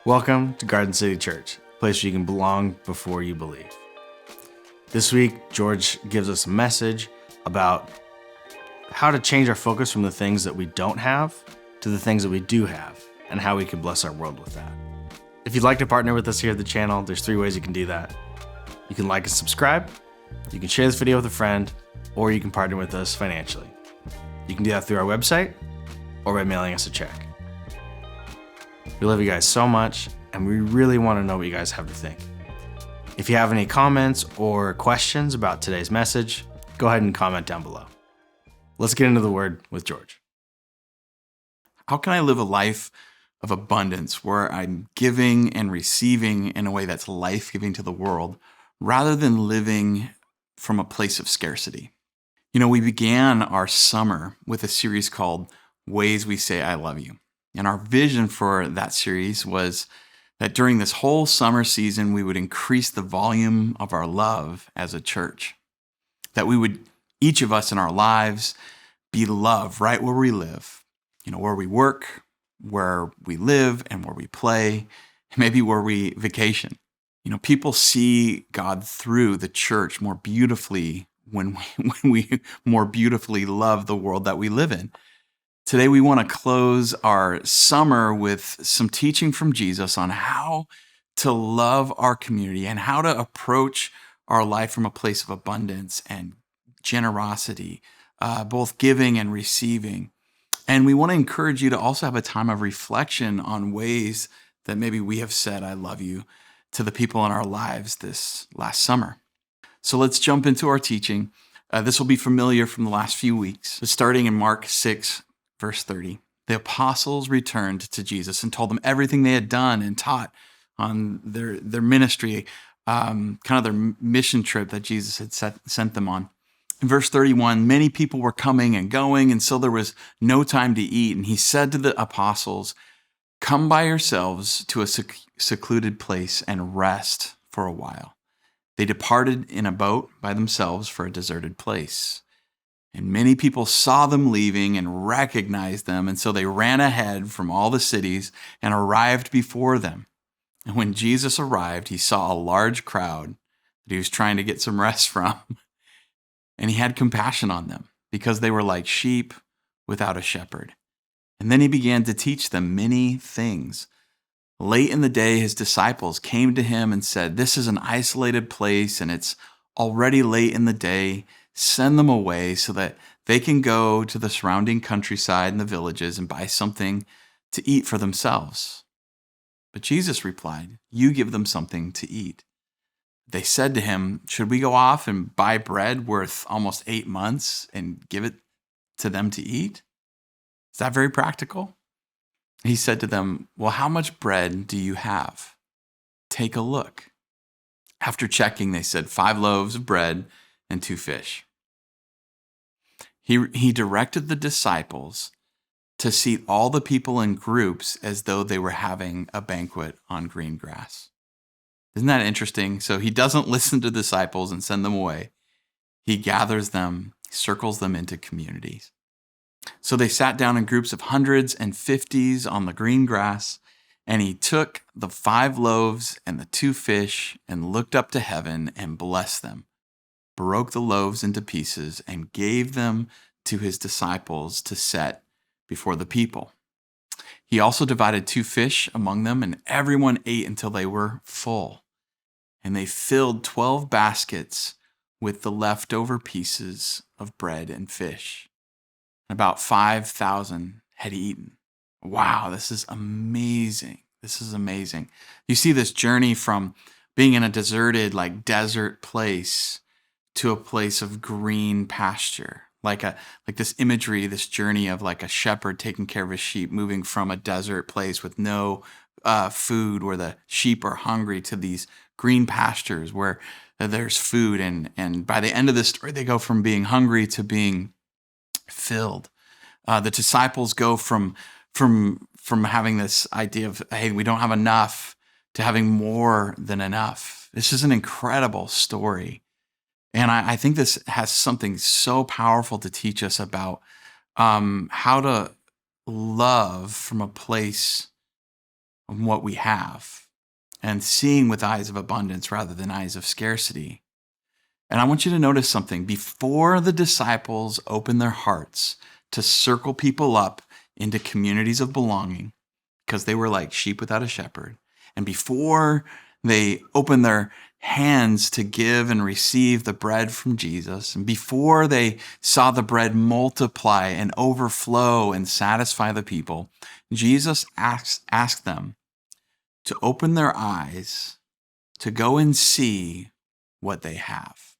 Welcome to Garden City Church, a place where you can belong before you believe. This week, George gives us a message about how to change our focus from the things that we don't have to the things that we do have, and how we can bless our world with that. If you'd like to partner with us here at the channel, there's 3 ways you can do that. You can like and subscribe, you can share this video with a friend, or you can partner with us financially. You can do that through our website or by mailing us a check. We love you guys so much, and we really want to know what you guys have to think. If you have any comments or questions about today's message, go ahead and comment down below. Let's get into the Word with George. How can I live a life of abundance where I'm giving and receiving in a way that's life-giving to the world rather than living from a place of scarcity? You know, we began our summer with a series called Ways We Say I Love You. And our vision for that series was that during this whole summer season, we would increase the volume of our love as a church. That we would, each of us in our lives, be loved right where we live. You know, where we work, where we live, and where we play, maybe where we vacation. You know, people see God through the church more beautifully when we more beautifully love the world that we live in. Today, we want to close our summer with some teaching from Jesus on how to love our community and how to approach our life from a place of abundance and generosity, both giving and receiving. And we want to encourage you to also have a time of reflection on ways that maybe we have said, I love you, to the people in our lives this last summer. So let's jump into our teaching. This will be familiar from the last few weeks. Starting in Mark 6, Verse 30, the apostles returned to Jesus and told them everything they had done and taught on their ministry, kind of their mission trip that Jesus had sent them on. In verse 31, many people were coming and going, and so there was no time to eat. And he said to the apostles, come by yourselves to a secluded place and rest for a while. They departed in a boat by themselves for a deserted place. And many people saw them leaving and recognized them, and so they ran ahead from all the cities and arrived before them. And when Jesus arrived, he saw a large crowd that he was trying to get some rest from, and he had compassion on them because they were like sheep without a shepherd. And then he began to teach them many things. Late in the day, his disciples came to him and said, this is an isolated place, and it's already late in the day. Send them away so that they can go to the surrounding countryside and the villages and buy something to eat for themselves. But Jesus replied, you give them something to eat. They said to him, should we go off and buy bread worth almost 8 months and give it to them to eat? Is that very practical? He said to them, well, how much bread do you have? Take a look. After checking, they said 5 loaves of bread and 2 fish. He directed the disciples to seat all the people in groups as though they were having a banquet on green grass. Isn't that interesting? So he doesn't listen to disciples and send them away. He gathers them, circles them into communities. So they sat down in groups of hundreds and 50s on the green grass, and he took the 5 loaves and the 2 fish and looked up to heaven and blessed them, broke the loaves into pieces, and gave them to his disciples to set before the people. He also divided 2 fish among them, and everyone ate until they were full. And they filled 12 baskets with the leftover pieces of bread and fish. About 5,000 had eaten. Wow, this is amazing. This is amazing. You see this journey from being in a deserted, like desert place to a place of green pasture, like this imagery, this journey of like a shepherd taking care of his sheep, moving from a desert place with no food where the sheep are hungry to these green pastures where there's food. And by the end of this story, they go from being hungry to being filled. The disciples go from having this idea of, hey, we don't have enough, to having more than enough. This is an incredible story. And I think this has something so powerful to teach us about how to love from a place on what we have and seeing with eyes of abundance rather than eyes of scarcity. And I want you to notice something. Before the disciples opened their hearts to circle people up into communities of belonging, because they were like sheep without a shepherd, and before they opened their hands to give and receive the bread from Jesus, and before they saw the bread multiply and overflow and satisfy the people, Jesus asked them to open their eyes to go and see what they have.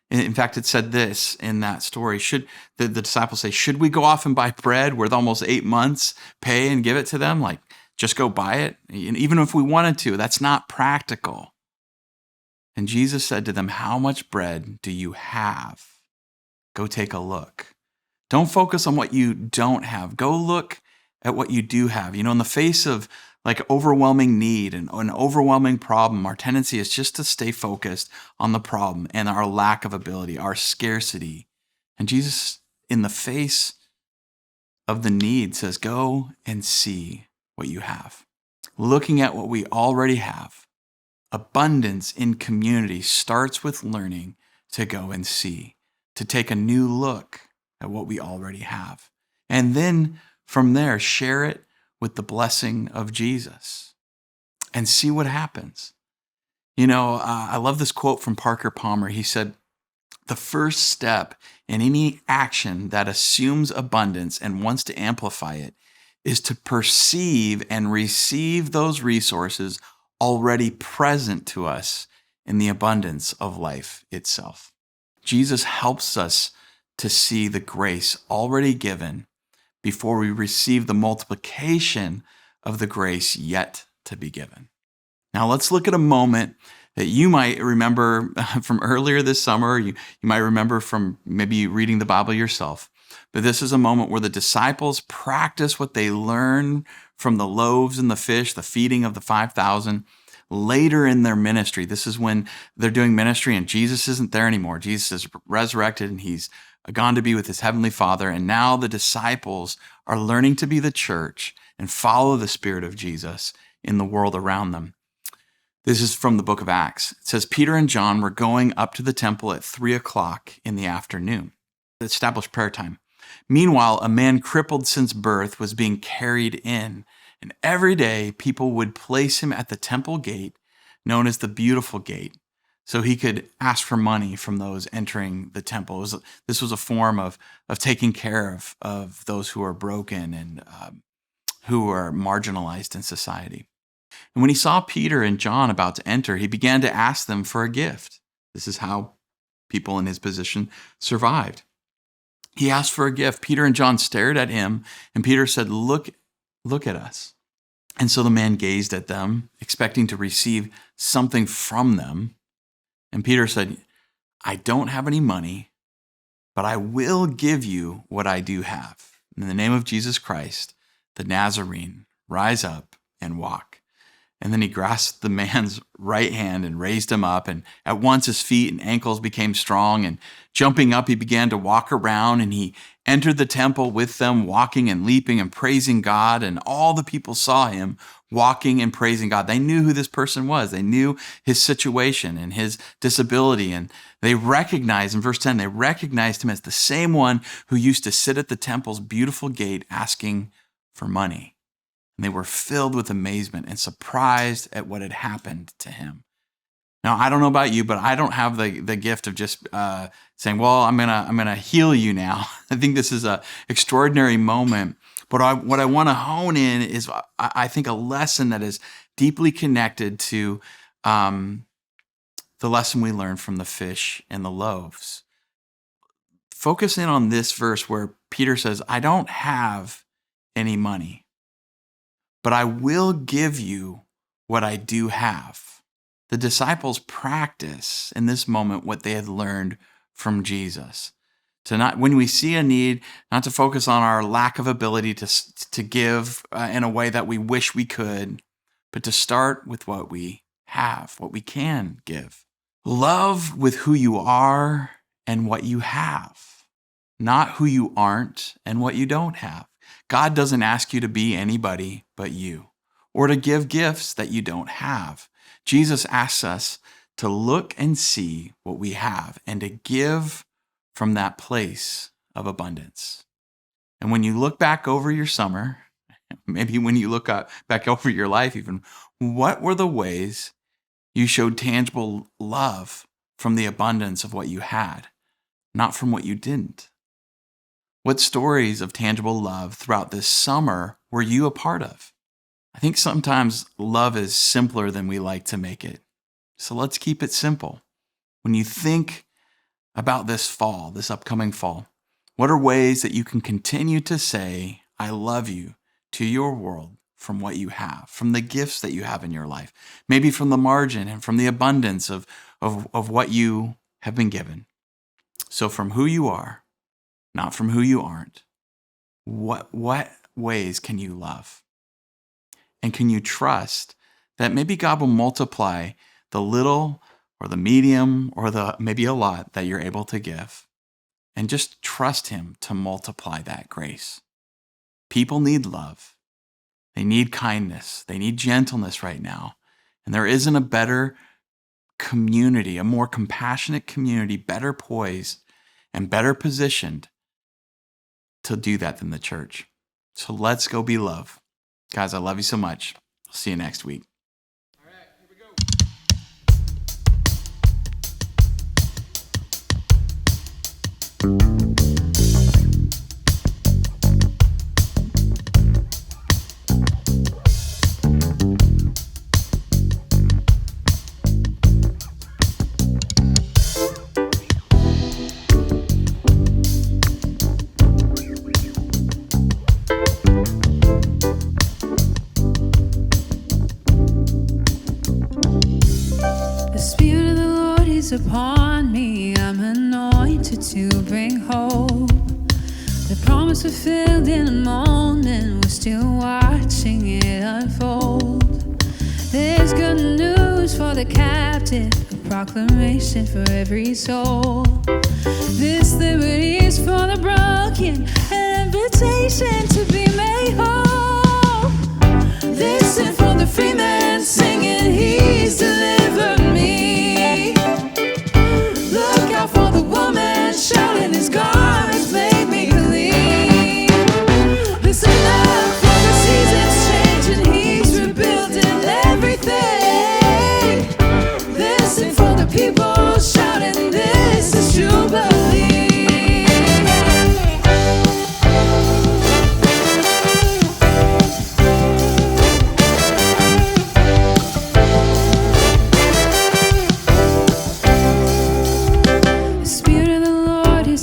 In fact, it said this in that story. Should the disciples say, should we go off and buy bread worth almost 8 months' pay and give it to them? Like, just go buy it? And even if we wanted to, that's not practical. And Jesus said to them, how much bread do you have? Go take a look. Don't focus on what you don't have. Go look at what you do have. In the face of like overwhelming need and an overwhelming problem, our tendency is just to stay focused on the problem and our lack of ability, our scarcity. And Jesus, in the face of the need, says, go and see what you have. Looking at what we already have. Abundance in community starts with learning to go and see, to take a new look at what we already have. And then from there, share it with the blessing of Jesus and see what happens. I love this quote from Parker Palmer. He said, the first step in any action that assumes abundance and wants to amplify it is to perceive and receive those resources already present to us in the abundance of life itself. Jesus helps us to see the grace already given before we receive the multiplication of the grace yet to be given. Now let's look at a moment that you might remember from earlier this summer. You might remember from maybe reading the Bible yourself. But this is a moment where the disciples practice what they learned from the loaves and the fish, the feeding of the 5,000, later in their ministry. This is when they're doing ministry and Jesus isn't there anymore. Jesus is resurrected and he's gone to be with his heavenly Father. And now the disciples are learning to be the church and follow the Spirit of Jesus in the world around them. This is from the book of Acts. It says, Peter and John were going up to the temple at 3:00 in the afternoon. Established prayer time. Meanwhile, a man crippled since birth was being carried in, and every day people would place him at the temple gate, known as the Beautiful Gate, so he could ask for money from those entering the temple. This was a form of taking care of those who are broken and who are marginalized in society. And when he saw Peter and John about to enter, he began to ask them for a gift. This is how people in his position survived. He asked for a gift. Peter and John stared at him, and Peter said, look at us. And so the man gazed at them, expecting to receive something from them. And Peter said, I don't have any money, but I will give you what I do have. In the name of Jesus Christ, the Nazarene, rise up and walk. And then he grasped the man's right hand and raised him up. And at once his feet and ankles became strong. And jumping up, he began to walk around. And he entered the temple with them, walking and leaping and praising God. And all the people saw him walking and praising God. They knew who this person was. They knew his situation and his disability. And they recognized, in verse 10, they recognized him as the same one who used to sit at the temple's beautiful gate asking for money. And they were filled with amazement and surprised at what had happened to him. Now, I don't know about you, but I don't have the gift of just saying, well, I'm gonna heal you now. I think this is an extraordinary moment. But what I want to hone in is, I think, a lesson that is deeply connected to the lesson we learned from the fish and the loaves. Focus in on this verse where Peter says, I don't have any money, but I will give you what I do have. The disciples practice in this moment what they had learned from Jesus. To not, when we see a need, not to focus on our lack of ability to give in a way that we wish we could, but to start with what we have, what we can give. Love with who you are and what you have, not who you aren't and what you don't have. God doesn't ask you to be anybody but you. or to give gifts that you don't have. Jesus asks us to look and see what we have and to give from that place of abundance. And when you look back over your summer, maybe when you look back over your life even, what were the ways you showed tangible love from the abundance of what you had, not from what you didn't? What stories of tangible love throughout this summer were you a part of? I think sometimes love is simpler than we like to make it. So let's keep it simple. When you think about this fall, this upcoming fall, what are ways that you can continue to say, I love you to your world from what you have, from the gifts that you have in your life, maybe from the margin and from the abundance of what you have been given. So from who you are, not from who you aren't, what ways can you love? And can you trust that maybe God will multiply the little or the medium or the maybe a lot that you're able to give? And just trust him to multiply that grace. People need love. They need kindness. They need gentleness right now. And there isn't a better community, a more compassionate community, better poised and better positioned to do that than the church. So let's go be love. Guys, I love you so much. I'll see you next week. All right, here we go. The Spirit of the Lord is upon me. I'm anointed to bring hope. The promise fulfilled in a moment. We're still watching it unfold. There's good news for the captive, a proclamation for every soul. This liberty is for the broken, an invitation to be made whole. Listen for the free man singing, He's delivered me. Look out for the woman shouting, His garments made me clean. Listen up for the seasons changing, He's rebuilding everything. Listen for the people shouting, this is Jubilee.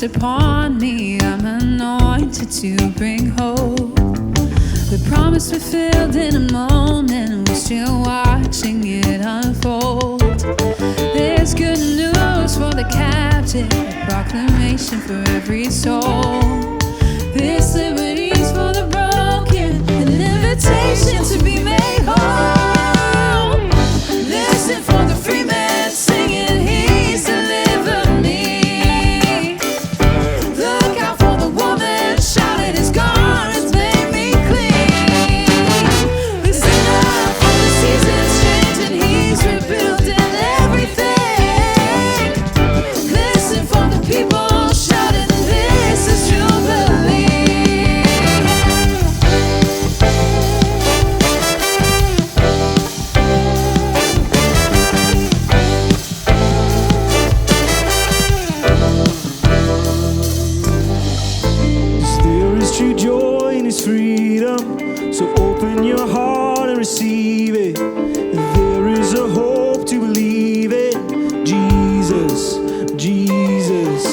Upon me, I'm anointed to bring hope. The promise fulfilled in a moment, we're still watching it unfold. There's good news for the captive, a proclamation for every soul. This liberty's for the broken, an invitation to be made whole. Listen for the free man singing, He's delivered me. His garments made me clean. Listen up for the seasons changing, He's rebuilding everything. Listen for the people shouting, this is Jubilee. There is true joy in His freedom, so open your heart and receive it. There is a hope to believe it. Jesus, Jesus.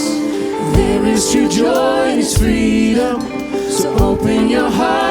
There is true joy in His freedom, so open your heart